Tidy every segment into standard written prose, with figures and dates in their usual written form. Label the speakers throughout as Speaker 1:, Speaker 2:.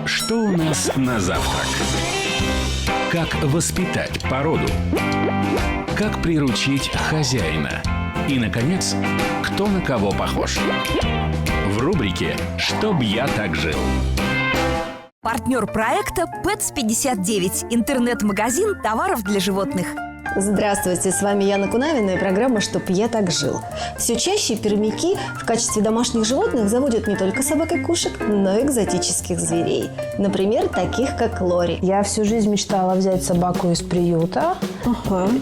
Speaker 1: Что у нас на завтрак? Как воспитать породу? Как приручить хозяина? И, наконец, кто на кого похож? В рубрике «Чтоб я так жил».
Speaker 2: Партнер проекта Pets59. Интернет-магазин товаров для животных.
Speaker 3: Здравствуйте, с вами Яна Кунавина и программа «Чтоб я так жил». Все чаще пермяки в качестве домашних животных заводят не только собак и кошек, но и экзотических зверей. Например, таких как Лори.
Speaker 4: Я всю жизнь мечтала взять собаку из приюта.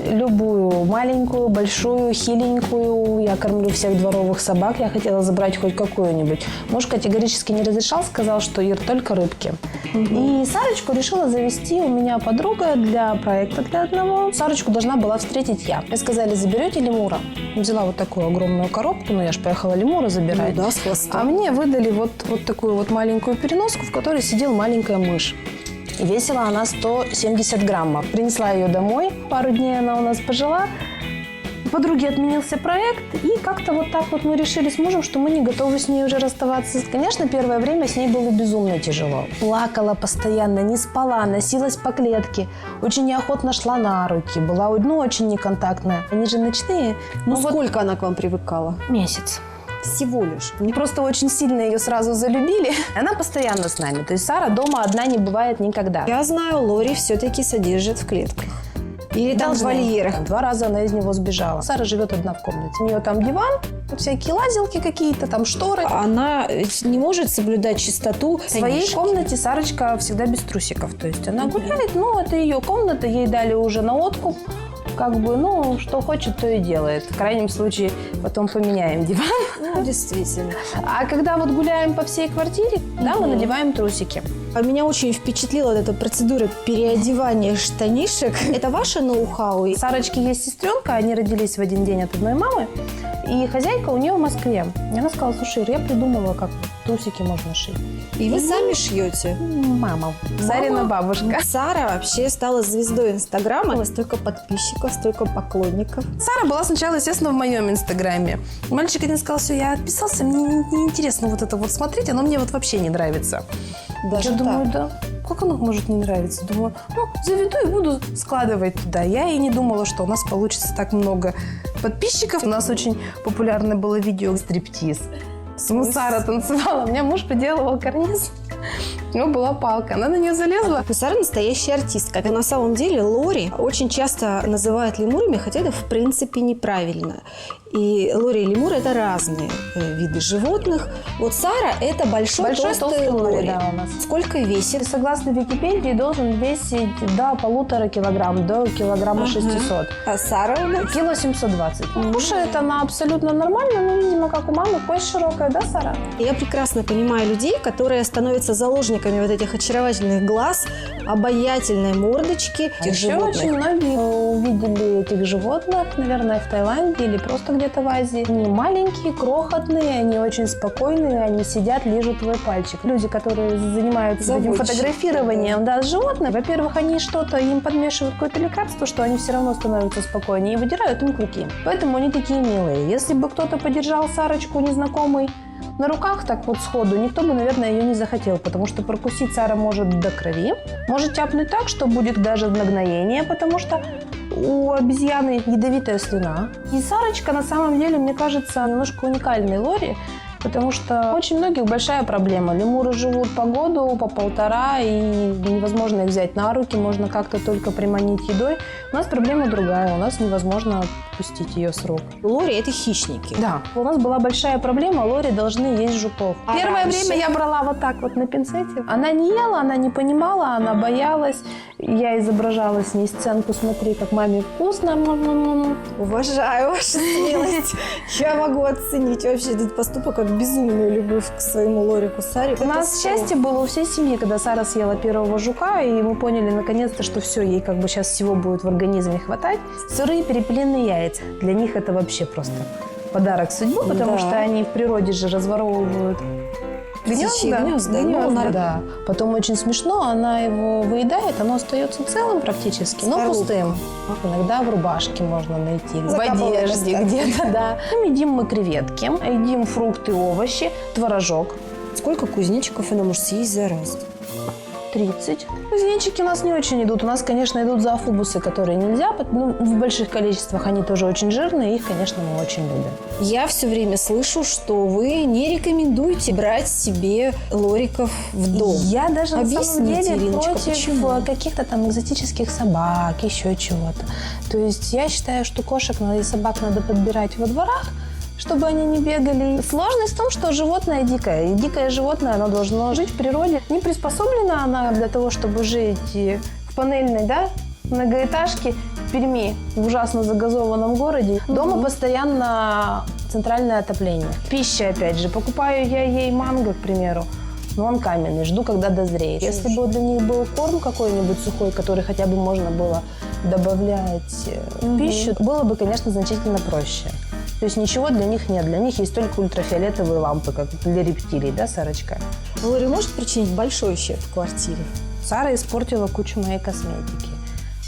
Speaker 4: Любую, маленькую, большую, хиленькую. Я кормлю всех дворовых собак. Я хотела забрать хоть какую-нибудь. Муж категорически не разрешал, сказал, что Ир, только рыбки. И Сарочку решила завести у меня подруга для проекта для одного. Сарочку должна была встретить я. Мне сказали, заберете лемура? Взяла вот такую огромную коробку, я же поехала лемура забирать.
Speaker 3: Ну да, с хвостом.
Speaker 4: А мне выдали вот такую вот маленькую переноску, в которой сидела маленькая мышь. И весила она 170 граммов. Принесла ее домой, пару дней она у нас пожила. У подруги отменился проект, и как-то вот так вот мы решили с мужем, что мы не готовы с ней уже расставаться. Конечно, первое время с ней было безумно тяжело. Плакала постоянно, не спала, носилась по клетке, очень неохотно шла на руки, была очень неконтактная. Они же ночные.
Speaker 3: Сколько она к вам привыкала?
Speaker 4: Месяц.
Speaker 3: Всего лишь.
Speaker 4: Мне просто очень сильно ее сразу залюбили. Она постоянно с нами. То есть Сара дома одна не бывает никогда.
Speaker 3: Я знаю, Лори все-таки содержат в клетках. Или там в вольерах.
Speaker 4: 2 раза она из него сбежала. Сара живет одна в комнате. У нее там диван, всякие лазилки какие-то, там шторы.
Speaker 3: Она не может соблюдать чистоту.
Speaker 4: В своей комнате Сарочка всегда без трусиков. То есть она гуляет, это ее комната, ей дали уже на откуп. Что хочет, то и делает. В крайнем случае, потом поменяем диван.
Speaker 3: Действительно.
Speaker 4: А когда гуляем по всей квартире, мы надеваем трусики.
Speaker 3: Меня очень впечатлила эта процедура переодевания штанишек. Это ваше ноу-хау?
Speaker 4: У Сарочки есть сестренка, они родились в один день от одной мамы. И хозяйка у нее в Москве. И она сказала, слушай, я придумала, как трусики можно шить.
Speaker 3: И вы сами шьете?
Speaker 4: Мама. Сарина бабушка.
Speaker 3: Сара вообще стала звездой Инстаграма. Столько подписчиков, столько поклонников.
Speaker 4: Сара была сначала, естественно, в моем Инстаграме. Мальчик один сказал, все, я отписался, мне неинтересно это смотреть, оно мне вообще не нравится.
Speaker 3: Даже
Speaker 4: я думаю,
Speaker 3: так?
Speaker 4: да. Как оно может не нравиться? Думаю, заведу и буду складывать туда. Я и не думала, что у нас получится так много подписчиков. У нас очень популярное было видео «Стриптиз». Сара танцевала, у меня муж поделывал карниз. У него была палка, она на нее залезла.
Speaker 3: Сара настоящая артистка. На самом деле Лори очень часто называют лемурами, хотя это в принципе неправильно. И Лори и лемур – это разные виды животных. Вот Сара – это большой толстый Лори.
Speaker 4: Да, у нас.
Speaker 3: Сколько весит?
Speaker 4: Согласно Википедии, должен весить до 1,5 килограмма, до килограмма 600.
Speaker 3: А Сара у нас?
Speaker 4: Кило 720. Кушает она абсолютно нормально, видимо, как у мамы, кость широкая, да, Сара?
Speaker 3: Я прекрасно понимаю людей, которые становятся заложниками вот этих очаровательных глаз, обаятельной мордочки этих животных.
Speaker 4: Очень многие увидели этих животных, наверное, в Таиланде или просто где-то в Азии. Они маленькие, крохотные, они очень спокойные, они сидят, лижут твой пальчик. Люди, которые занимаются этим фотографированием с животных, во-первых, они им подмешивают какое-то лекарство, что они все равно становятся спокойнее и выдирают им клыки. Поэтому они такие милые. Если бы кто-то подержал Сарочку незнакомый на руках так сходу, никто бы, наверное, ее не захотел, потому что прокусить Сара может до крови, может тяпнуть так, что будет даже нагноение, потому что у обезьяны ядовитая слюна. И Сарочка, на самом деле, мне кажется, немножко уникальной Лори, потому что очень многих большая проблема. Лемуры живут по году, по 1,5, и невозможно их взять на руки, можно как-то только приманить едой. У нас проблема другая, у нас невозможно отпустить ее с рук.
Speaker 3: Лори – это хищники.
Speaker 4: Да. У нас была большая проблема, Лори должны есть жуков. Первое время я брала вот так на пинцете. Она не ела, она не понимала, она боялась. Я изображала с ней сценку, смотри, как маме вкусно.
Speaker 3: Уважаю вашу смелость. Я могу оценить вообще этот поступок как безумную любовь к своему Лорику Саре.
Speaker 4: У нас счастье было у всей семьи, когда Сара съела первого жука, и мы поняли наконец-то, что все, ей сейчас всего будет в организме хватать. Сырые перепелиные яйца. Для них это вообще просто подарок судьбы, потому что они в природе же разворовывают гнезда. Да. Потом очень смешно, она его выедает, оно остается целым практически, но пустым. Иногда в рубашке можно найти, в одежде где-то, да. Едим мы креветки, едим фрукты, овощи, творожок.
Speaker 3: Сколько кузнечиков она может съесть за раз?
Speaker 4: 30. Кузнечики у нас не очень идут. У нас, конечно, идут зоофобусы, которые нельзя. Ну, в больших количествах они тоже очень жирные. Их, конечно, мы очень любим.
Speaker 3: Я все время слышу, что вы не рекомендуете брать себе лориков в дом.
Speaker 4: Я даже на самом
Speaker 3: Объясните,
Speaker 4: деле
Speaker 3: Ириночка,
Speaker 4: против
Speaker 3: почему?
Speaker 4: каких-то там экзотических собак, еще чего-то. То есть я считаю, что кошек и собак надо подбирать во дворах, чтобы они не бегали. Сложность в том, что животное дикое. И дикое животное, оно должно жить в природе. Не приспособлена она для того, чтобы жить в панельной, да, многоэтажке в Перми, в ужасно загазованном городе. Дома постоянно центральное отопление. Пища, опять же. Покупаю я ей манго, к примеру, но он каменный, жду, когда дозреет. Если бы для них был корм какой-нибудь сухой, который хотя бы можно было добавлять в пищу, было бы, конечно, значительно проще. То есть ничего для них нет. Для них есть только ультрафиолетовые лампы, как для рептилий, да, Сарочка?
Speaker 3: Лори может причинить большой ущерб в квартире?
Speaker 4: Сара испортила кучу моей косметики.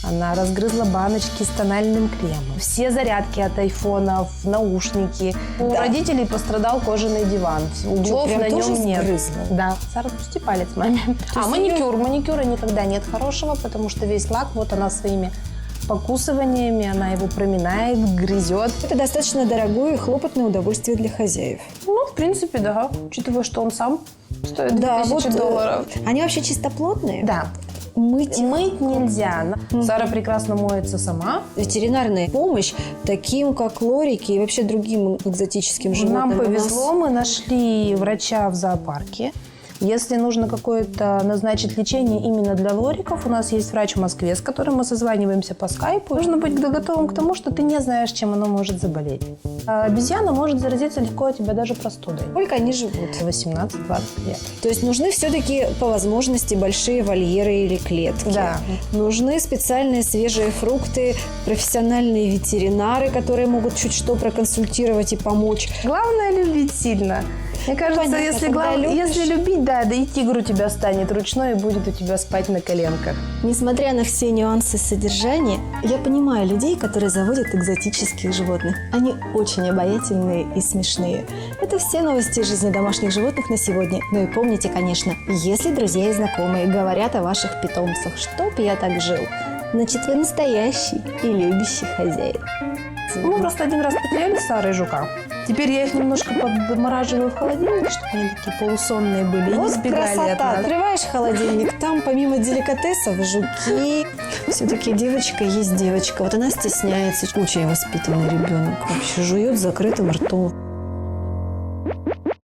Speaker 4: Она разгрызла баночки с тональным кремом. Все зарядки от айфонов, наушники. У родителей пострадал кожаный диван. Углов
Speaker 3: прям
Speaker 4: на
Speaker 3: тоже
Speaker 4: нем нет.
Speaker 3: сгрызла?
Speaker 4: Да. Сара, отпусти палец маме. А маникюр? Маникюра никогда нет хорошего, потому что весь лак, вот она своими покусываниями, она его проминает, грызет.
Speaker 3: Это достаточно дорогое и хлопотное удовольствие для хозяев.
Speaker 4: Ну, в принципе, да. Учитывая, что он сам стоит $2000.
Speaker 3: Они вообще чистоплотные?
Speaker 4: Да.
Speaker 3: Мыть
Speaker 4: нельзя. Сара прекрасно моется сама.
Speaker 3: Ветеринарная помощь таким, как лорики и вообще другим экзотическим животным.
Speaker 4: Нам повезло, мы нашли врача в зоопарке. Если нужно какое-то назначить лечение именно для лориков, у нас есть врач в Москве, с которым мы созваниваемся по скайпу. Нужно быть готовым к тому, что ты не знаешь, чем оно может заболеть. А обезьяна может заразиться легко от тебя даже простудой.
Speaker 3: Сколько они живут?
Speaker 4: 18-20 лет.
Speaker 3: То есть нужны все-таки по возможности большие вольеры или клетки.
Speaker 4: Да.
Speaker 3: Нужны специальные свежие фрукты, профессиональные ветеринары, которые могут чуть что проконсультировать и помочь.
Speaker 4: Главное любить сильно. Мне кажется,
Speaker 3: Понятно,
Speaker 4: если любить, да и тигр у тебя станет ручной и будет у тебя спать на коленках.
Speaker 3: Несмотря на все нюансы содержания, я понимаю людей, которые заводят экзотических животных. Они очень обаятельные и смешные. Это все новости из жизни домашних животных на сегодня. Ну и помните, конечно, если друзья и знакомые говорят о ваших питомцах, чтоб я так жил, значит, вы настоящий и любящий хозяин.
Speaker 4: Мы просто один раз потеряли с Сарой жука. Теперь я их немножко подмораживаю в холодильнике, чтобы они такие полусонные были и не сбегали от
Speaker 3: красота!
Speaker 4: нас.
Speaker 3: Открываешь холодильник, там помимо деликатесов жуки. Все-таки девочка есть девочка. Вот она стесняется. Очень воспитанный ребенок. Вообще жует с закрытым ртом.